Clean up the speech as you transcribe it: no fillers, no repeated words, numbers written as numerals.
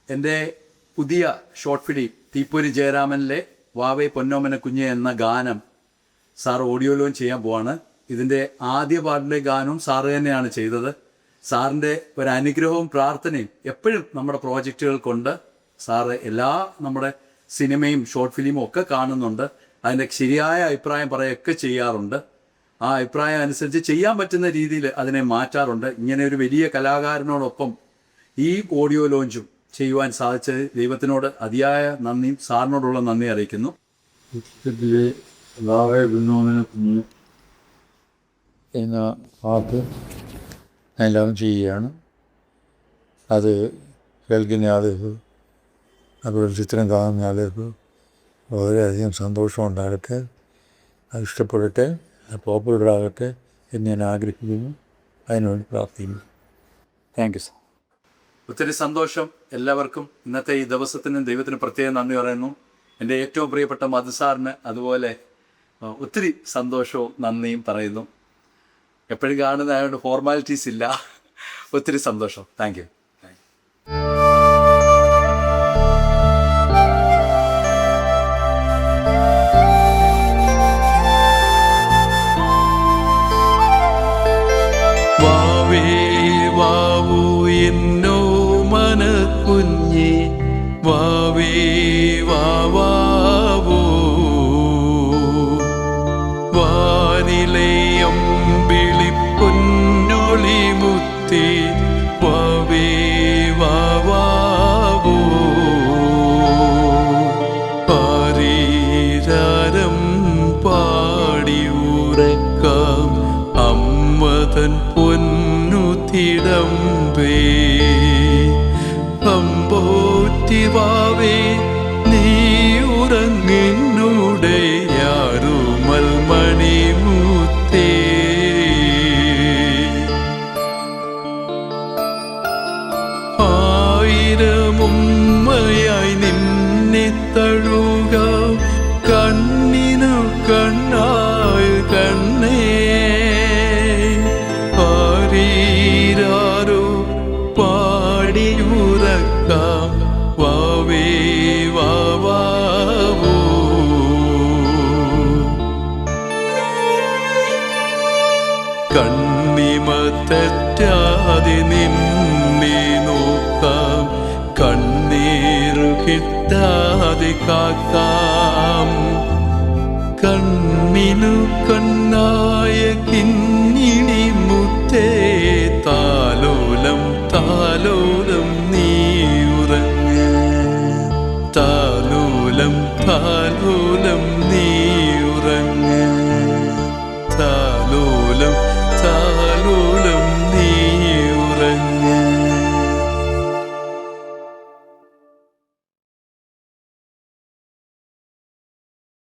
എൻ്റെ പുതിയ short film തീപ്പൊരി ജയരാമനിലെ വാവേ പൊന്നോമന കുഞ്ഞ് എന്ന ഗാനം സാർ ഓഡിയോ ലോഞ്ച് ചെയ്യാൻ പോവാണ്. ഇതിൻ്റെ ആദ്യ പാട്ടിലെ ഗാനവും സാറ് തന്നെയാണ് ചെയ്തത്. സാറിൻ്റെ ഒരു അനുഗ്രഹവും പ്രാർത്ഥനയും എപ്പോഴും നമ്മുടെ പ്രോജക്റ്റുകൾക്കുണ്ട്. സാറ് എല്ലാ നമ്മുടെ സിനിമയും ഷോർട്ട് ഫിലിമും ഒക്കെ കാണുന്നുണ്ട്. അതിൻ്റെ ശരിയായ അഭിപ്രായം പറയുകയൊക്കെ ചെയ്യാറുണ്ട്. ആ അഭിപ്രായം അനുസരിച്ച് ചെയ്യാൻ പറ്റുന്ന രീതിയിൽ അതിനെ മാറ്റാറുണ്ട്. ഇങ്ങനെ ഒരു വലിയ കലാകാരനോടൊപ്പം ഈ ഓഡിയോ ലോഞ്ചും ചെയ്യുവാൻ സാധിച്ചത് ദൈവത്തിനോട് അതിയായ നന്ദിയും സാറിനോടുള്ള നന്ദി അറിയിക്കുന്നു. എന്ന പാട്ട് എല്ലാം ചെയ്യുകയാണ്. അത് കേൾക്കുന്ന ആളുകൾക്ക്, അതുപോലെ ചിത്രം കാണുന്ന ആളുകൾക്ക് വളരെയധികം സന്തോഷമുണ്ടാകട്ടെ, അത് ഇഷ്ടപ്പെടട്ടെ, അത് പോപ്പുലറാകട്ടെ എന്ന് ഞാൻ ആഗ്രഹിക്കുന്നു. അതിനുവേണ്ടി പ്രാർത്ഥിക്കുന്നു. Thank you sir. ഒത്തിരി സന്തോഷം എല്ലാവർക്കും. ഇന്നത്തെ ഈ ദിവസത്തിന് ദൈവത്തിന് പ്രത്യേകം നന്ദി പറയുന്നു. എൻ്റെ ഏറ്റവും പ്രിയപ്പെട്ട മധു സാറിന് അതുപോലെ ഒത്തിരി സന്തോഷവും നന്ദിയും പറയുന്നു. എപ്പോഴും കാണുന്നതായതുകൊണ്ട് ഫോർമാലിറ്റീസ് ഇല്ല. ഒത്തിരി സന്തോഷം. Thank you. വാവേ വാവാവോ വാനിലയം വിളിപ്പൊന്നൊളി മുത്തി വാവേ വാവാവോ പാരീരാരം പാടിയുറക്കാം അമ്മതൻ പൊന്നു തിടമ്പേ അമ്പോറ്റിവാവേ നീ ഉറങ്ങിന്നൂടെ യാരുമൽ മണിമുത്തേ ആയിരമുമ്മയായി നിന്നെ തഴുകാം കണ്ണിനു കണ്ണായ കണ്ണേ ആരീരാരോ പാടിയുറക്കാം വാവേ വാവാവോ കണ്ണിമ തെറ്റാതെ നിന്നെ നോക്കാം കണ്ണീരു കിട്ടാതെ കാക്കാം കണ്ണിനു കണ്ണായ കിങ്ങിണി മുത്തേ താലോലം താലോലം നീ ഉറങ്ങ് താലോലം താലോലം